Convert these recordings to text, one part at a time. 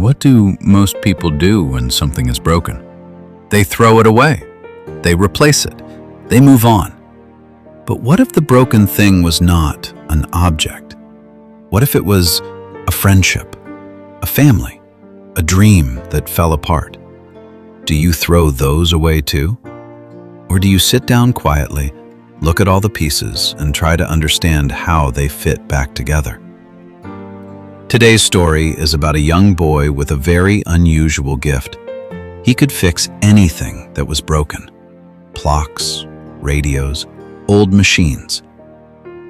What do most people do when something is broken? They throw it away. They replace it. They move on. But what if the broken thing was not an object? What if it was a friendship, a family, a dream that fell apart? Do you throw those away too? Or do you sit down quietly, look at all the pieces, and try to understand how they fit back together? Today's story is about a young boy with a very unusual gift. He could fix anything that was broken: clocks, radios, old machines.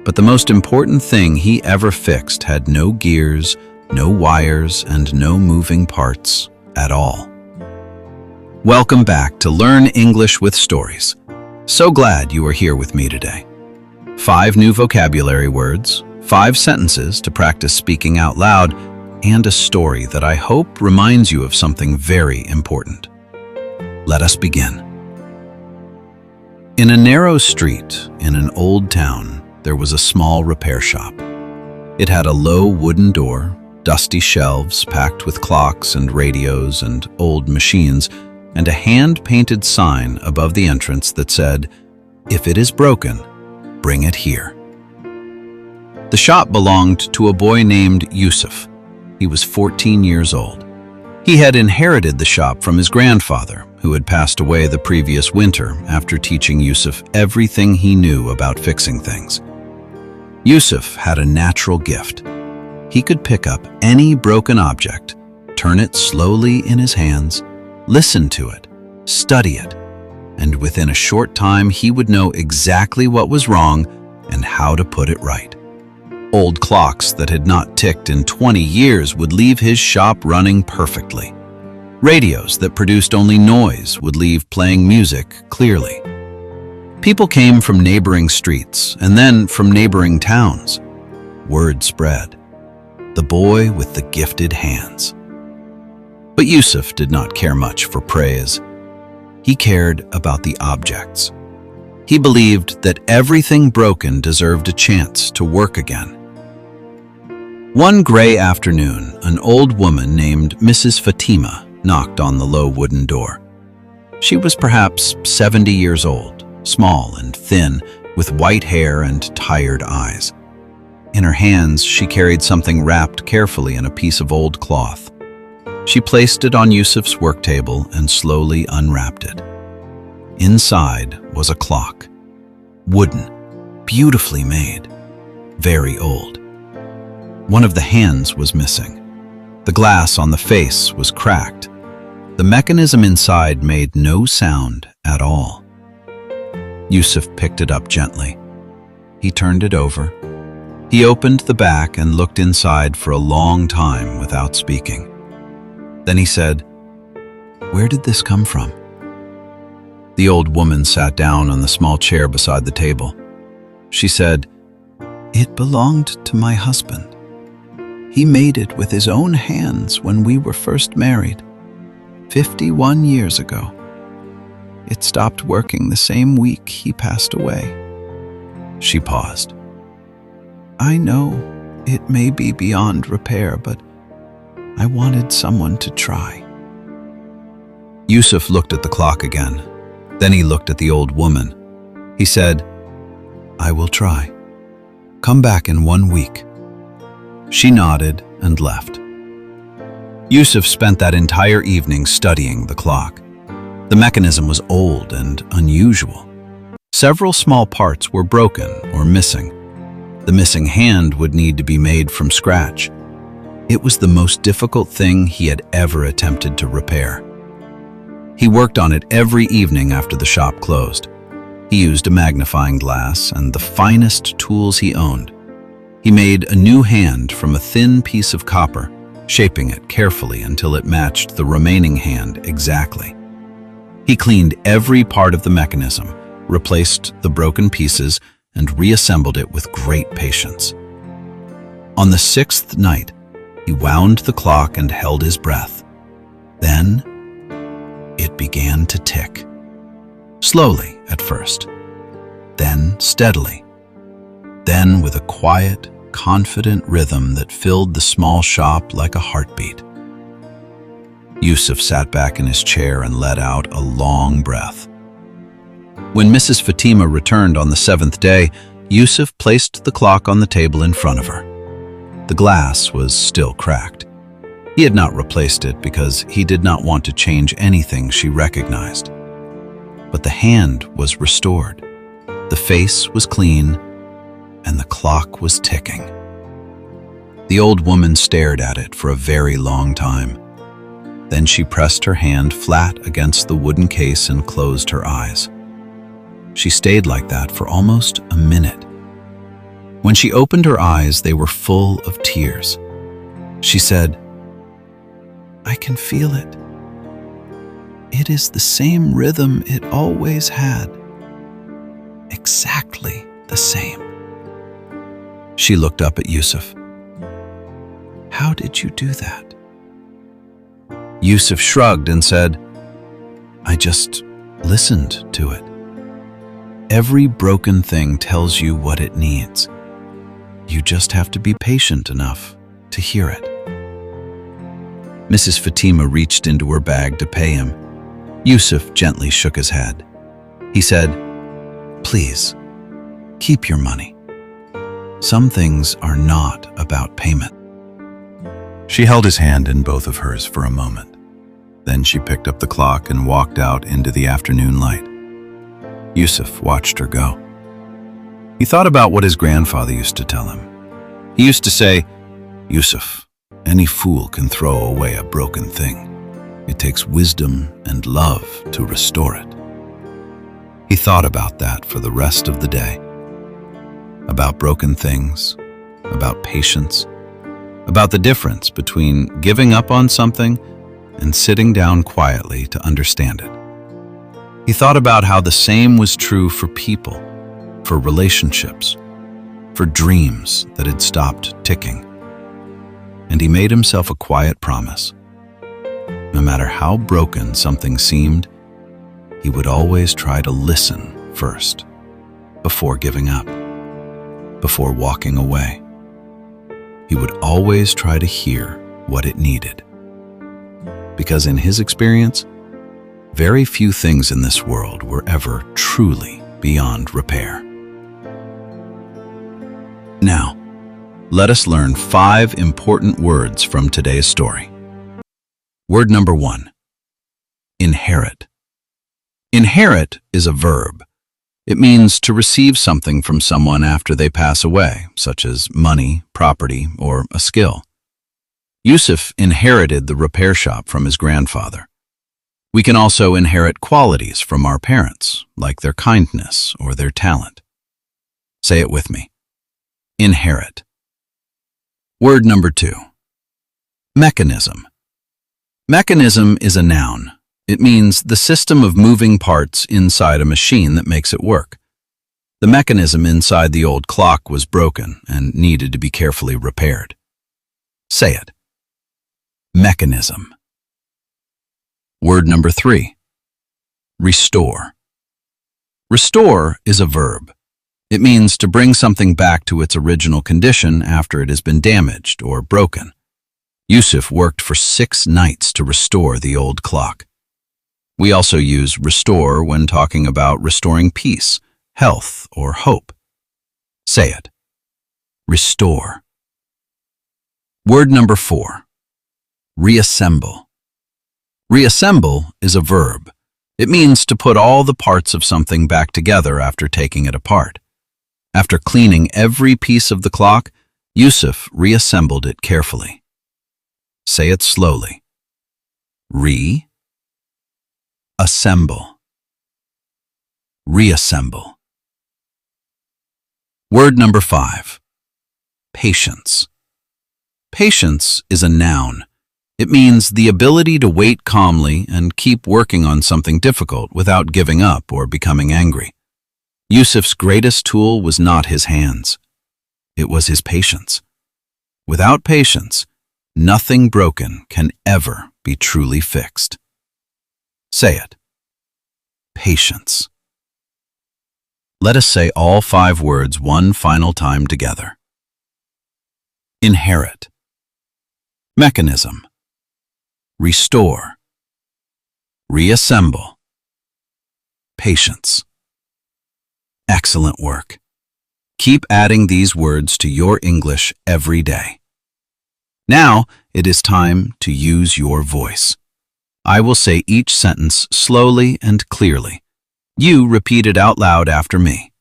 But the most important thing he ever fixed had no gears, no wires, and no moving parts at all. Welcome back to Learn English with Stories. So glad you are here with me today. 5 new vocabulary words, 5 sentences to practice speaking out loud, and a story that I hope reminds you of something very important. Let us begin. In a narrow street in an old town, there was a small repair shop. It had a low wooden door, dusty shelves packed with clocks and radios and old machines, and a hand-painted sign above the entrance that said, "If it is broken, bring it here." The shop belonged to a boy named Yusuf. He was 14 years old. He had inherited the shop from his grandfather, who had passed away the previous winter after teaching Yusuf everything he knew about fixing things. Yusuf had a natural gift. He could pick up any broken object, turn it slowly in his hands, listen to it, study it, and within a short time he would know exactly what was wrong and how to put it right. Old clocks that had not ticked in 20 years would leave his shop running perfectly. Radios that produced only noise would leave playing music clearly. People came from neighboring streets and then from neighboring towns. Word spread. The boy with the gifted hands. But Yusuf did not care much for praise. He cared about the objects. He believed that everything broken deserved a chance to work again. One gray afternoon, an old woman named Mrs. Fatima knocked on the low wooden door. She was perhaps 70 years old, small and thin, with white hair and tired eyes. In her hands, she carried something wrapped carefully in a piece of old cloth. She placed it on Yusuf's work table and slowly unwrapped it. Inside was a clock. Wooden, beautifully made, very old. One of the hands was missing. The glass on the face was cracked. The mechanism inside made no sound at all. Yusuf picked it up gently. He turned it over. He opened the back and looked inside for a long time without speaking. Then he said, "Where did this come from?" The old woman sat down on the small chair beside the table. She said, "It belonged to my husband. He made it with his own hands when we were first married, 51 years ago. It stopped working the same week he passed away." She paused. "I know it may be beyond repair, but I wanted someone to try." Yusuf looked at the clock again. Then he looked at the old woman. He said, "I will try. Come back in 1 week." She nodded and left. Yusuf spent that entire evening studying the clock. The mechanism was old and unusual. Several small parts were broken or missing. The missing hand would need to be made from scratch. It was the most difficult thing he had ever attempted to repair. He worked on it every evening after the shop closed. He used a magnifying glass and the finest tools he owned. He made a new hand from a thin piece of copper, shaping it carefully until it matched the remaining hand exactly. He cleaned every part of the mechanism, replaced the broken pieces, and reassembled it with great patience. On the 6th night, he wound the clock and held his breath. Then it began to tick. Slowly at first, then steadily, then with a quiet, confident rhythm that filled the small shop like a heartbeat. Yusuf sat back in his chair and let out a long breath. When Mrs. Fatima returned on the 7th day, Yusuf placed the clock on the table in front of her. The glass was still cracked. He had not replaced it because he did not want to change anything she recognized. But the hand was restored, the face was clean, and the clock was ticking. The old woman stared at it for a very long time. Then she pressed her hand flat against the wooden case and closed her eyes. She stayed like that for almost a minute. When she opened her eyes, they were full of tears. She said, "I can feel it. It is the same rhythm it always had. Exactly the same." She looked up at Yusuf. "How did you do that?" Yusuf shrugged and said, "I just listened to it. Every broken thing tells you what it needs. You just have to be patient enough to hear it." Mrs. Fatima reached into her bag to pay him. Yusuf gently shook his head. He said, "Please, keep your money. Some things are not about payment." She held his hand in both of hers for a moment. Then she picked up the clock and walked out into the afternoon light. Yusuf watched her go. He thought about what his grandfather used to tell him. He used to say, "Yusuf, any fool can throw away a broken thing. It takes wisdom and love to restore it." He thought about that for the rest of the day. About broken things, about patience, about the difference between giving up on something and sitting down quietly to understand it. He thought about how the same was true for people, for relationships, for dreams that had stopped ticking. And he made himself a quiet promise. No matter how broken something seemed, he would always try to listen first, before giving up, before walking away. He would always try to hear what it needed. Because in his experience, very few things in this world were ever truly beyond repair. Now, let us learn 5 important words from today's story. Word number 1, inherit. Inherit is a verb. It means to receive something from someone after they pass away, such as money, property, or a skill. Yusuf inherited the repair shop from his grandfather. We can also inherit qualities from our parents, like their kindness or their talent. Say it with me. Inherit. Word number 2, mechanism. Mechanism is a noun. It means the system of moving parts inside a machine that makes it work. The mechanism inside the old clock was broken and needed to be carefully repaired. Say it. Mechanism. Word number 3, restore. Restore is a verb. It means to bring something back to its original condition after it has been damaged or broken. Yusuf worked for 6 nights to restore the old clock. We also use restore when talking about restoring peace, health, or hope. Say it. Restore. Word number 4, reassemble. Reassemble is a verb. It means to put all the parts of something back together after taking it apart. After cleaning every piece of the clock, Yusuf reassembled it carefully. Say it slowly. Assemble. Reassemble. Word number 5, patience. Patience is a noun. It means the ability to wait calmly and keep working on something difficult without giving up or becoming angry. Yusuf's greatest tool was not his hands. It was his patience. Without patience, nothing broken can ever be truly fixed. Say it. Patience. Let us say all 5 words one final time together. Inherit. Mechanism. restore, reassemble, patience. Excellent work. Keep adding these words to your English every day. Now it is time to use your voice. I will say each sentence slowly and clearly. You repeat it out loud after me.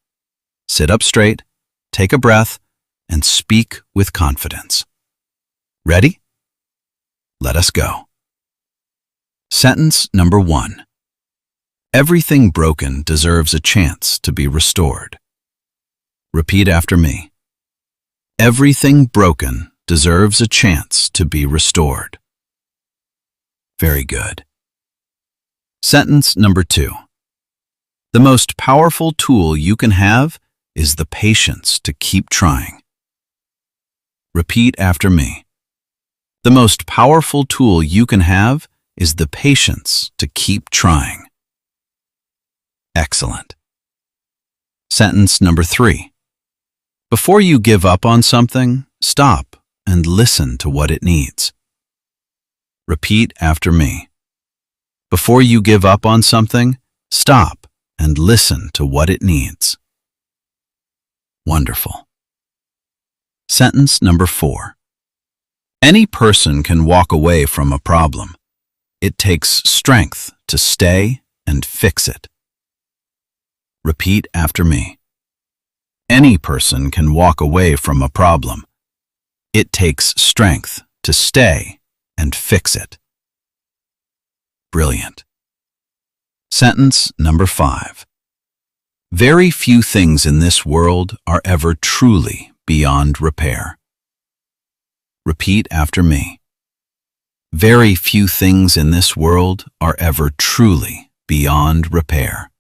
Sit up straight, take a breath, and speak with confidence. Ready? Let us go. Sentence number 1. Everything broken deserves a chance to be restored. Repeat after me. Everything broken deserves a chance to be restored. Very good. Sentence number 2. The most powerful tool you can have is the patience to keep trying. Repeat after me. The most powerful tool you can have is the patience to keep trying. Excellent. Sentence number 3. Before you give up on something, stop and listen to what it needs. Repeat after me. Before you give up on something, stop and listen to what it needs. Wonderful. Sentence number 4. Any person can walk away from a problem. It takes strength to stay and fix it. Repeat after me. Any person can walk away from a problem. It takes strength to stay and fix it. Brilliant. Sentence number 5. Very few things in this world are ever truly beyond repair. Repeat after me. Very few things in this world are ever truly beyond repair.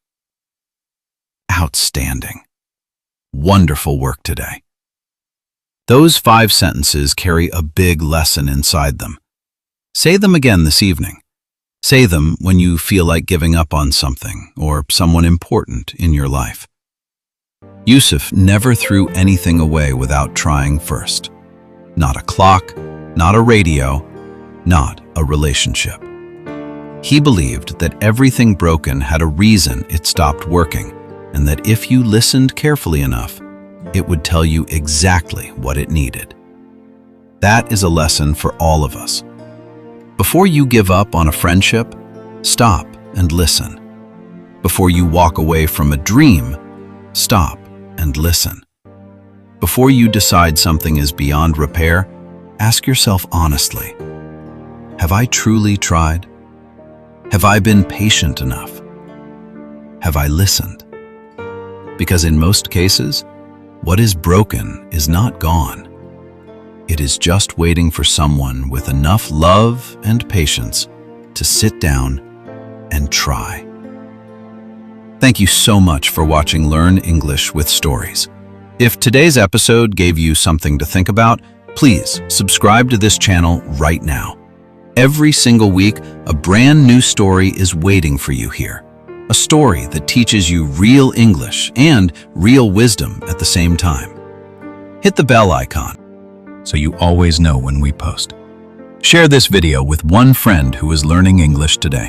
Outstanding. Wonderful work today. Those 5 sentences carry a big lesson inside them. Say them again this evening. Say them when you feel like giving up on something or someone important in your life. Yusuf never threw anything away without trying first. Not a clock, not a radio, not a relationship. He believed that everything broken had a reason it stopped working, and that if you listened carefully enough, it would tell you exactly what it needed. That is a lesson for all of us. Before you give up on a friendship, stop and listen. Before you walk away from a dream, stop and listen. Before you decide something is beyond repair, ask yourself honestly, have I truly tried? Have I been patient enough? Have I listened? Because in most cases, what is broken is not gone. It is just waiting for someone with enough love and patience to sit down and try. Thank you so much for watching Learn English with Stories. If today's episode gave you something to think about, please subscribe to this channel right now. Every single week, a brand new story is waiting for you here. A story that teaches you real English and real wisdom at the same time. Hit the bell icon so you always know when we post. Share this video with one friend who is learning English today.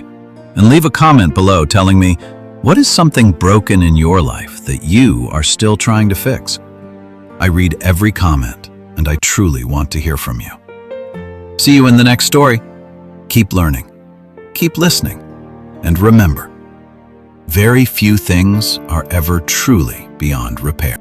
And leave a comment below telling me, what is something broken in your life that you are still trying to fix? I read every comment, and I truly want to hear from you. See you in the next story. Keep learning, keep listening, and remember, very few things are ever truly beyond repair.